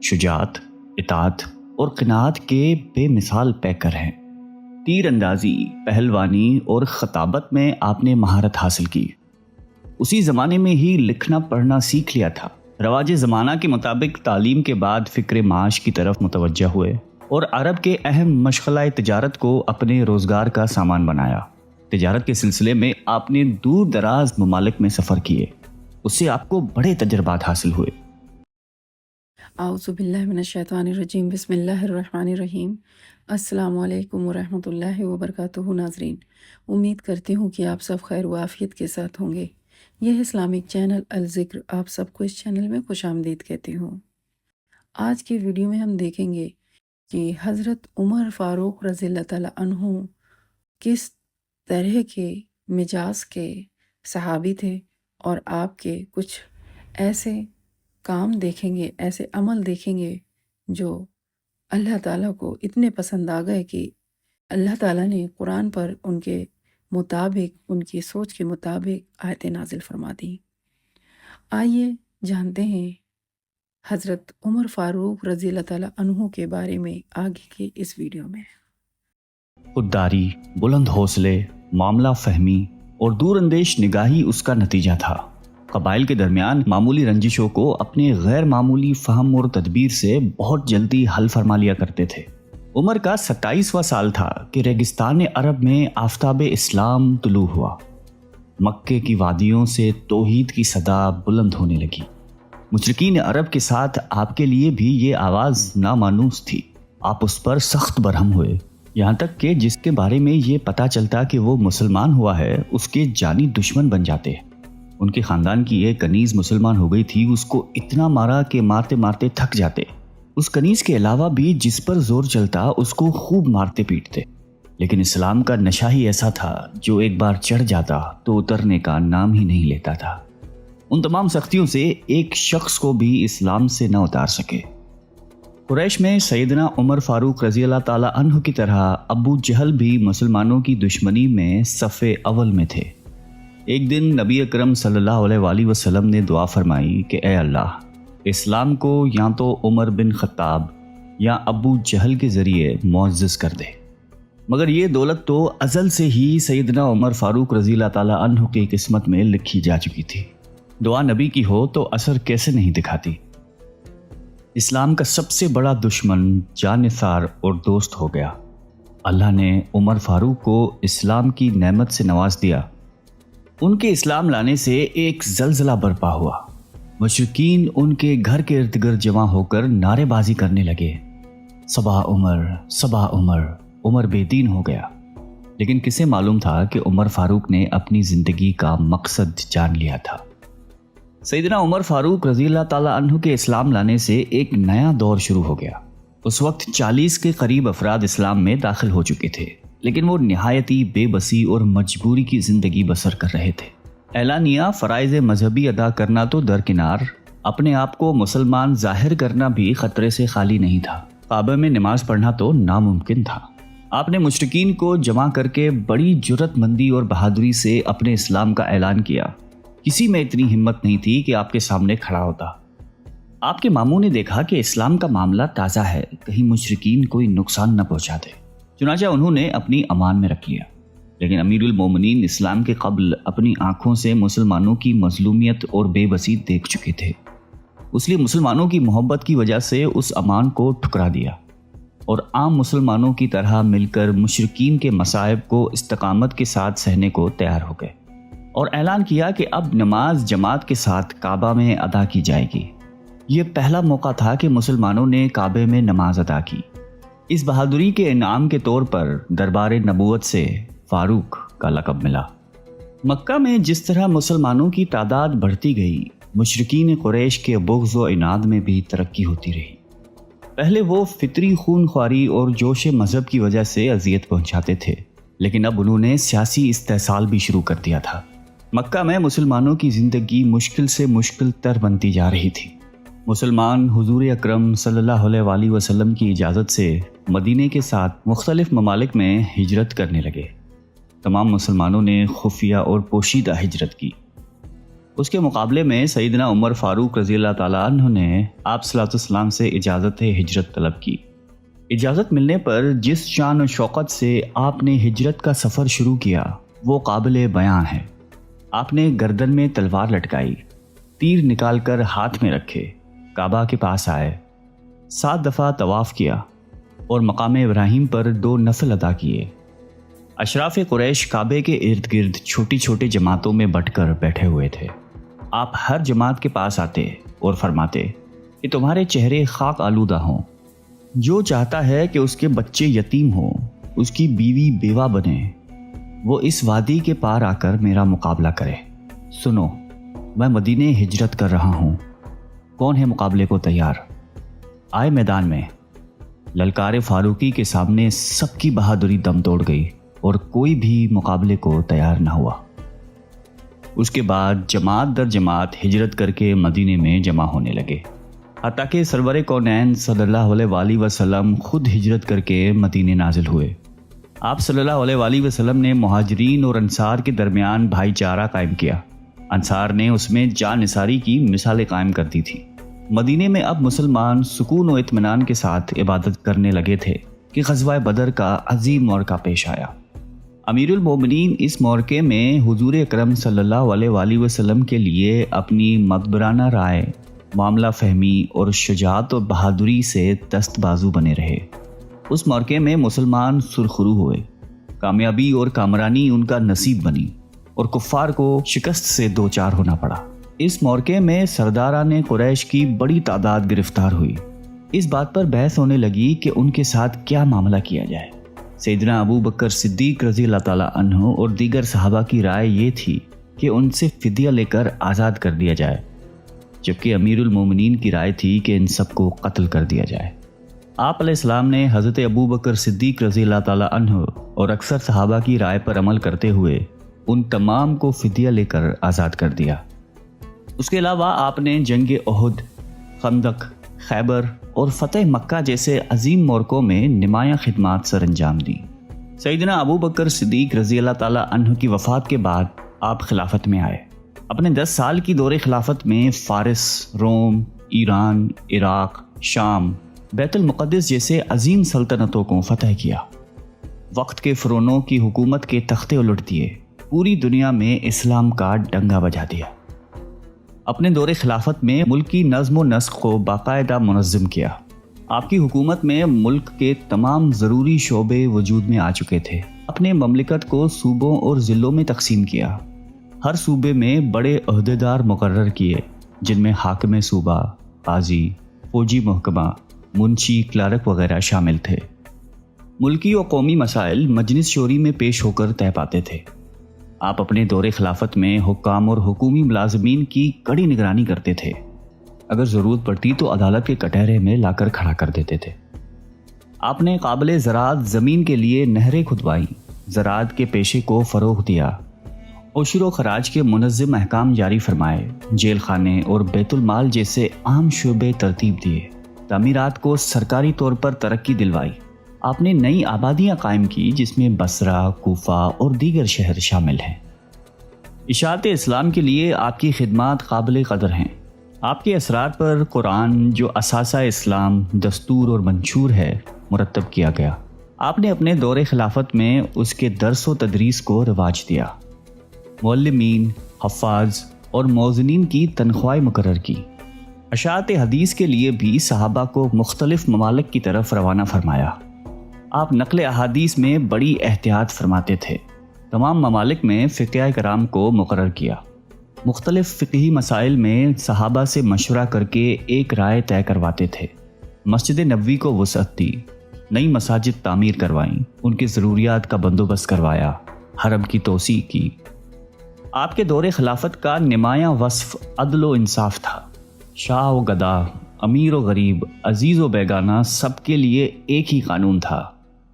شجاعت، اطاعت اور قناعت کے بے مثال پیکر ہیں۔ تیر اندازی، پہلوانی اور خطابت میں آپ نے مہارت حاصل کی۔ اسی زمانے میں ہی لکھنا پڑھنا سیکھ لیا تھا۔ رواج زمانہ کے مطابق تعلیم کے بعد فکر معاش کی طرف متوجہ ہوئے اور عرب کے اہم مشغلہ تجارت کو اپنے روزگار کا سامان بنایا۔ تجارت کے سلسلے میں آپ نے دور دراز ممالک میں سفر کیے، اس سے آپ کو بڑے تجربات حاصل ہوئے۔ اعوذ باللہ من الشیطان الرجیم، بسم اللہ الرحمن الرحیم۔ السلام علیکم ورحمۃ اللہ وبرکاتہ۔ ناظرین، امید کرتی ہوں کہ آپ سب خیر و عافیت کے ساتھ ہوں گے۔ یہ اسلامک چینل الذکر آپ سب کو اس چینل میں خوش آمدید کہتی ہوں۔ آج کی ویڈیو میں ہم دیکھیں گے کہ حضرت عمر فاروق رضی اللہ تعالیٰ عنہ کس طرح کے مزاج کے صحابی تھے، اور آپ کے کچھ ایسے کام دیکھیں گے، ایسے عمل دیکھیں گے جو اللہ تعالیٰ کو اتنے پسند آ گئے کہ اللہ تعالیٰ نے قرآن پر ان کے مطابق، ان کی سوچ کے مطابق آیتیں نازل فرما دیں۔ آئیے جانتے ہیں حضرت عمر فاروق رضی اللہ تعالیٰ عنہ کے بارے میں آگے کی اس ویڈیو میں۔ خودداری، بلند حوصلے، معاملہ فہمی اور دور اندیش نگاہی اس کا نتیجہ تھا۔ قبائل کے درمیان معمولی رنجشوں کو اپنے غیر معمولی فہم اور تدبیر سے بہت جلدی حل فرما لیا کرتے تھے۔ عمر کا 27واں سال تھا کہ ریگستان عرب میں آفتاب اسلام طلوع ہوا۔ مکے کی وادیوں سے توحید کی صدا بلند ہونے لگی۔ مشرکین عرب کے ساتھ آپ کے لیے بھی یہ آواز نامانوس تھی۔ آپ اس پر سخت برہم ہوئے، یہاں تک کہ جس کے بارے میں یہ پتہ چلتا کہ وہ مسلمان ہوا ہے، اس کے جانی دشمن بن جاتے۔ ان کے خاندان کی ایک کنیز مسلمان ہو گئی تھی، اس کو اتنا مارا کہ مارتے مارتے تھک جاتے۔ اس کنیز کے علاوہ بھی جس پر زور چلتا اس کو خوب مارتے پیٹتے۔ لیکن اسلام کا نشہ ہی ایسا تھا جو ایک بار چڑھ جاتا تو اترنے کا نام ہی نہیں لیتا تھا۔ ان تمام سختیوں سے ایک شخص کو بھی اسلام سے نہ اتار سکے۔ قریش میں سیدنا عمر فاروق رضی اللہ تعالیٰ عنہ کی طرح ابو جہل بھی مسلمانوں کی دشمنی میں صف اول میں تھے۔ ایک دن نبی اکرم صلی اللہ علیہ وآلہ وسلم نے دعا فرمائی کہ اے اللہ، اسلام کو یا تو عمر بن خطاب یا ابو جہل کے ذریعے معزز کر دے۔ مگر یہ دولت تو ازل سے ہی سیدنا عمر فاروق رضی اللہ تعالیٰ عنہ کی قسمت میں لکھی جا چکی تھی۔ دعا نبی کی ہو تو اثر کیسے نہیں دکھاتی۔ اسلام کا سب سے بڑا دشمن جانثار اور دوست ہو گیا۔ اللہ نے عمر فاروق کو اسلام کی نعمت سے نواز دیا۔ ان کے اسلام لانے سے ایک زلزلہ برپا ہوا۔ مشرکین ان کے گھر کے ارد گرد جمع ہو کر نعرے بازی کرنے لگے، صبا عمر، صبا عمر، عمر بے دین ہو گیا۔ لیکن کسے معلوم تھا کہ عمر فاروق نے اپنی زندگی کا مقصد جان لیا تھا۔ سیدنا عمر فاروق رضی اللہ تعالیٰ عنہ کے اسلام لانے سے ایک نیا دور شروع ہو گیا۔ اس وقت 40 کے قریب افراد اسلام میں داخل ہو چکے تھے، لیکن وہ نہایتی بے بسی اور مجبوری کی زندگی بسر کر رہے تھے۔ اعلانیہ فرائض مذہبی ادا کرنا تو درکنار، اپنے آپ کو مسلمان ظاہر کرنا بھی خطرے سے خالی نہیں تھا۔ کعبہ میں نماز پڑھنا تو ناممکن تھا۔ آپ نے مشرکین کو جمع کر کے بڑی جرأت مندی اور بہادری سے اپنے اسلام کا اعلان کیا۔ کسی میں اتنی ہمت نہیں تھی کہ آپ کے سامنے کھڑا ہوتا۔ آپ کے ماموں نے دیکھا کہ اسلام کا معاملہ تازہ ہے، کہیں مشرکین کوئی نقصان نہ پہنچا دے، چنانچہ انہوں نے اپنی امان میں رکھ لیا۔ لیکن امیر المومنین اسلام کے قبل اپنی آنکھوں سے مسلمانوں کی مظلومیت اور بے بسی دیکھ چکے تھے، اس لیے مسلمانوں کی محبت کی وجہ سے اس امان کو ٹھکرا دیا اور عام مسلمانوں کی طرح مل کر مشرکین کے مصائب کو استقامت کے ساتھ سہنے کو تیار ہو گئے، اور اعلان کیا کہ اب نماز جماعت کے ساتھ کعبہ میں ادا کی جائے گی۔ یہ پہلا موقع تھا کہ مسلمانوں نے کعبے میں نماز ادا کی۔ اس بہادری کے انعام کے طور پر دربار نبوت سے فاروق کا لقب ملا۔ مکہ میں جس طرح مسلمانوں کی تعداد بڑھتی گئی، مشرکین قریش کے بغض و عناد میں بھی ترقی ہوتی رہی۔ پہلے وہ فطری خون خواری اور جوش مذہب کی وجہ سے اذیت پہنچاتے تھے، لیکن اب انہوں نے سیاسی استحصال بھی شروع کر دیا تھا۔ مکہ میں مسلمانوں کی زندگی مشکل سے مشکل تر بنتی جا رہی تھی۔ مسلمان حضور اکرم صلی اللہ علیہ وآلہ وسلم کی اجازت سے مدینے کے ساتھ مختلف ممالک میں ہجرت کرنے لگے۔ تمام مسلمانوں نے خفیہ اور پوشیدہ ہجرت کی۔ اس کے مقابلے میں سیدنا عمر فاروق رضی اللہ تعالیٰ عنہ نے آپ صلی اللہ علیہ وسلم سے اجازت ہجرت طلب کی۔ اجازت ملنے پر جس شان و شوقت سے آپ نے ہجرت کا سفر شروع کیا وہ قابل بیان ہے۔ آپ نے گردن میں تلوار لٹکائی، تیر نکال کر ہاتھ میں رکھے، کعبہ کے پاس آئے، 7 دفعہ طواف کیا اور مقام ابراہیم پر 2 نفل ادا کیے۔ اشراف قریش کعبے کے ارد گرد چھوٹی چھوٹی جماعتوں میں بٹ کر بیٹھے ہوئے تھے۔ آپ ہر جماعت کے پاس آتے اور فرماتے کہ تمہارے چہرے خاک آلودہ ہوں، جو چاہتا ہے کہ اس کے بچے یتیم ہوں، اس کی بیوی بیوہ بنے، وہ اس وادی کے پار آ کر میرا مقابلہ کرے۔ سنو، میں مدینے ہجرت کر رہا ہوں، کون ہے مقابلے کو تیار؟ آئے میدان میں۔ للکار فاروقی کے سامنے سب کی بہادری دم توڑ گئی اور کوئی بھی مقابلے کو تیار نہ ہوا۔ اس کے بعد جماعت در جماعت ہجرت کر کے مدینے میں جمع ہونے لگے، حتیٰ کہ سرور کونین صلی اللہ علیہ وآلہ وسلم خود ہجرت کر کے مدینے نازل ہوئے۔ آپ صلی اللہ علیہ وآلہ وسلم نے مہاجرین اور انصار کے درمیان بھائی چارہ قائم کیا۔ انصار نے اس میں جان نثاری کی مثالیں قائم کر دی تھی۔ مدینے میں اب مسلمان سکون و اطمینان کے ساتھ عبادت کرنے لگے تھے کہ غزوہ بدر کا عظیم موقع پیش آیا۔ امیر المومنین اس موقع میں حضور اکرم صلی اللہ علیہ وآلہ وسلم کے لیے اپنی مدبرانہ رائے، معاملہ فہمی اور شجاعت و بہادری سے دست بازو بنے رہے۔ اس موقع میں مسلمان سرخرو ہوئے، کامیابی اور کامرانی ان کا نصیب بنی اور کفار کو شکست سے دوچار ہونا پڑا۔ اس موقع میں سرداران قریش کی بڑی تعداد گرفتار ہوئی۔ اس بات پر بحث ہونے لگی کہ ان کے ساتھ کیا معاملہ کیا جائے۔ سیدنا ابو بکر صدیق رضی اللہ تعالیٰ عنہ اور دیگر صحابہ کی رائے یہ تھی کہ ان سے فدیہ لے کر آزاد کر دیا جائے، جبکہ امیر المومنین کی رائے تھی کہ ان سب کو قتل کر دیا جائے۔ آپ علیہ السلام نے حضرت ابو بکر صدیق رضی اللہ تعالیٰ عنہ اور اکثر صحابہ کی رائے پر عمل کرتے ہوئے ان تمام کو فدیہ لے کر آزاد کر دیا۔ اس کے علاوہ آپ نے جنگ احد، خندق، خیبر اور فتح مکہ جیسے عظیم موقعوں میں نمایاں خدمات سر انجام دی۔ سیدنا ابو بکر صدیق رضی اللہ تعالیٰ عنہ کی وفات کے بعد آپ خلافت میں آئے۔ اپنے 10 سال کی دور خلافت میں فارس، روم، ایران، عراق، شام، بیت المقدس جیسے عظیم سلطنتوں کو فتح کیا۔ وقت کے فرعونوں کی حکومت کے تختے الٹ دیے، پوری دنیا میں اسلام کا ڈنگا بجا دیا۔ اپنے دور خلافت میں ملکی نظم و نسق کو باقاعدہ منظم کیا۔ آپ کی حکومت میں ملک کے تمام ضروری شعبے وجود میں آ چکے تھے۔ اپنے مملکت کو صوبوں اور ضلعوں میں تقسیم کیا۔ ہر صوبے میں بڑے عہدیدار مقرر کیے، جن میں حاکم صوبہ، قاضی، فوجی محکمہ، منشی، کلارک وغیرہ شامل تھے۔ ملکی و قومی مسائل مجلس شوری میں پیش ہو کر طے پاتے تھے۔ آپ اپنے دور خلافت میں حکام اور حکومی ملازمین کی کڑی نگرانی کرتے تھے۔ اگر ضرورت پڑتی تو عدالت کے کٹہرے میں لا کر کھڑا کر دیتے تھے۔ آپ نے قابل زراعت زمین کے لیے نہریں کھدوائیں، زراعت کے پیشے کو فروغ دیا، عشر و خراج کے منظم احکام جاری فرمائے، جیل خانے اور بیت المال جیسے عام شعبے ترتیب دیے، تعمیرات کو سرکاری طور پر ترقی دلوائی۔ آپ نے نئی آبادیاں قائم کی جس میں بصرہ، کوفہ اور دیگر شہر شامل ہیں۔ اشاعت اسلام کے لیے آپ کی خدمات قابل قدر ہیں۔ آپ کے اثرار پر قرآن، جو اساسہ اسلام، دستور اور منشور ہے، مرتب کیا گیا۔ آپ نے اپنے دور خلافت میں اس کے درس و تدریس کو رواج دیا، معلمین، حفاظ اور موزنین کی تنخواہیں مقرر کی۔ اشاعت حدیث کے لیے بھی صحابہ کو مختلف ممالک کی طرف روانہ فرمایا۔ آپ نقل احادیث میں بڑی احتیاط فرماتے تھے۔ تمام ممالک میں فقہ کرام کو مقرر کیا۔ مختلف فقہی مسائل میں صحابہ سے مشورہ کر کے ایک رائے طے کرواتے تھے۔ مسجد نبوی کو وسعت دی، نئی مساجد تعمیر کروائیں، ان کی ضروریات کا بندوبست کروایا، حرم کی توسیع کی۔ آپ کے دور خلافت کا نمایاں وصف عدل و انصاف تھا۔ شاہ و گدا، امیر و غریب، عزیز و بیگانہ، سب کے لیے ایک ہی قانون تھا۔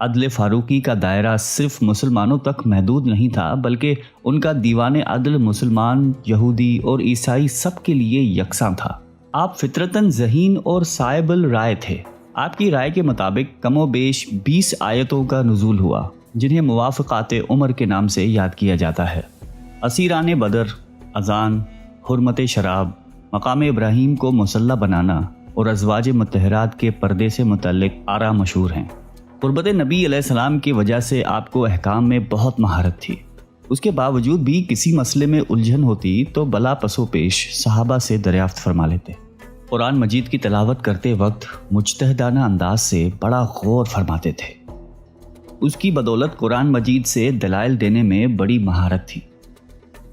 عدل فاروقی کا دائرہ صرف مسلمانوں تک محدود نہیں تھا، بلکہ ان کا دیوان عدل مسلمان، یہودی اور عیسائی سب کے لیے یکساں تھا۔ آپ فطرتاً ذہین اور صائب الرائے تھے۔ آپ کی رائے کے مطابق کم و بیش 20 آیتوں کا نزول ہوا، جنہیں موافقات عمر کے نام سے یاد کیا جاتا ہے۔ اسیران بدر، اذان، حرمت شراب، مقام ابراہیم کو مسلح بنانا اور ازواج مطہرات کے پردے سے متعلق آراء مشہور ہیں۔ قربت نبی علیہ السلام کی وجہ سے آپ کو احکام میں بہت مہارت تھی۔ اس کے باوجود بھی کسی مسئلے میں الجھن ہوتی تو بلا پسو پیش صحابہ سے دریافت فرما لیتے۔ قرآن مجید کی تلاوت کرتے وقت مجتہدانہ انداز سے بڑا غور فرماتے تھے۔ اس کی بدولت قرآن مجید سے دلائل دینے میں بڑی مہارت تھی۔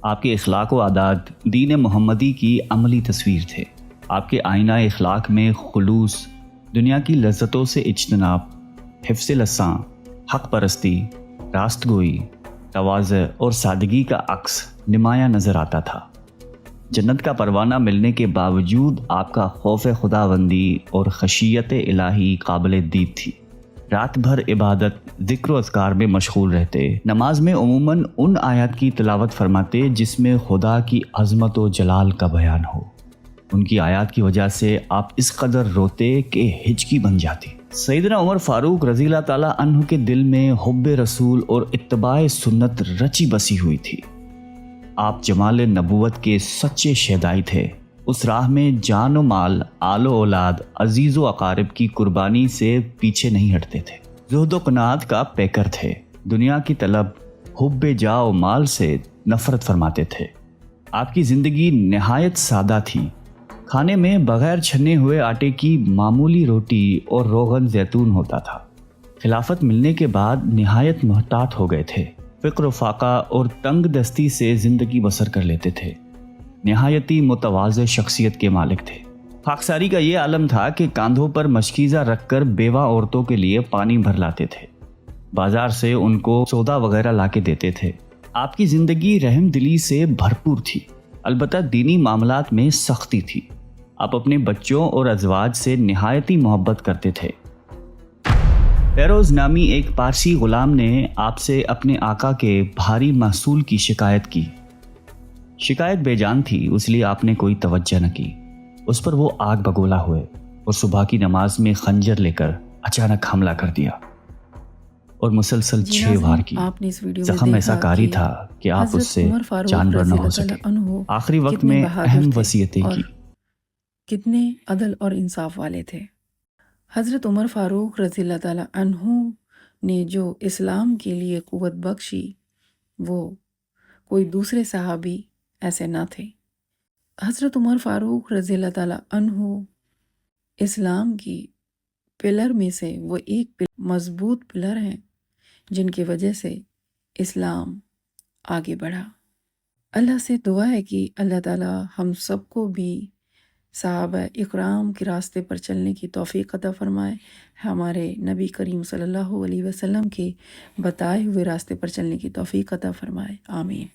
آپ کے اخلاق و عادات دین محمدی کی عملی تصویر تھے۔ آپ کے آئینہ اخلاق میں خلوص، دنیا کی لذتوں سے اجتناب، حفظ لساں، حق پرستی، راست گوئی، تواضع اور سادگی کا عکس نمایاں نظر آتا تھا۔ جنت کا پروانہ ملنے کے باوجود آپ کا خوف خداوندی اور خشیت الہی قابل دید تھی۔ رات بھر عبادت، ذکر و اذکار میں مشغول رہتے۔ نماز میں عموماً ان آیات کی تلاوت فرماتے جس میں خدا کی عظمت و جلال کا بیان ہو۔ ان کی آیات کی وجہ سے آپ اس قدر روتے کہ ہچکی بن جاتی۔ سیدنا عمر فاروق رضی اللہ تعالیٰ عنہ کے دل میں حب رسول اور اتباع سنت رچی بسی ہوئی تھی۔ آپ جمال نبوت کے سچے شیدائی تھے۔ اس راہ میں جان و مال، آل و اولاد، عزیز و اقارب کی قربانی سے پیچھے نہیں ہٹتے تھے۔ زہد و قناعت کا پیکر تھے۔ دنیا کی طلب، حب جاہ و مال سے نفرت فرماتے تھے۔ آپ کی زندگی نہایت سادہ تھی۔ کھانے میں بغیر چھنے ہوئے آٹے کی معمولی روٹی اور روغن زیتون ہوتا تھا۔ خلافت ملنے کے بعد نہایت محتاط ہو گئے تھے۔ فقر و فاقہ اور تنگ دستی سے زندگی بسر کر لیتے تھے۔ نہایتی متواضع شخصیت کے مالک تھے۔ خاکساری کا یہ عالم تھا کہ کاندھوں پر مشکیزہ رکھ کر بیوہ عورتوں کے لیے پانی بھر لاتے تھے۔ بازار سے ان کو سودا وغیرہ لا کے دیتے تھے۔ آپ کی زندگی رحم دلی سے بھرپور تھی، البتہ دینی معاملات میں سختی تھی۔ آپ اپنے بچوں اور ازواج سے نہایتی محبت کرتے تھے۔ فیروز نامی ایک پارسی غلام نے آپ سے اپنے آقا کے بھاری محصول کی شکایت کی۔ شکایت بے جان تھی، اس لیے آپ نے کوئی توجہ نہ کی۔ اس پر وہ آگ بگولا ہوئے اور صبح کی نماز میں خنجر لے کر اچانک حملہ کر دیا اور مسلسل 6 وار کی۔ زخم ایسا کاری تھا کہ آپ اس سے جانور نہ ہو سکے۔ آخری وقت میں اہم وصیتیں کی۔ کتنے عدل اور انصاف والے تھے۔ حضرت عمر فاروق رضی اللہ تعالیٰ عنہ نے جو اسلام کے لیے قوت بخشی، وہ کوئی دوسرے صحابی ایسے نہ تھے۔ حضرت عمر فاروق رضی اللہ تعالیٰ عنہ اسلام کی پلر میں سے وہ ایک مضبوط پلر ہیں جن کی وجہ سے اسلام آگے بڑھا۔ اللہ سے دعا ہے کہ اللہ تعالیٰ ہم سب کو بھی صحابہ اکرام کے راستے پر چلنے کی توفیق عطا فرمائے، ہمارے نبی کریم صلی اللہ علیہ وسلم کے بتائے ہوئے راستے پر چلنے کی توفیق عطا فرمائے، آمین۔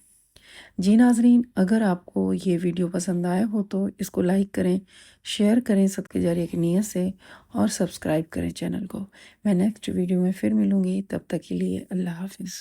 جی ناظرین، اگر آپ کو یہ ویڈیو پسند آیا ہو تو اس کو لائک کریں، شیئر کریں صدقہ جاریہ کی نیت سے، اور سبسکرائب کریں چینل کو۔ میں نیکسٹ ویڈیو میں پھر ملوں گی، تب تک کے لیے اللہ حافظ۔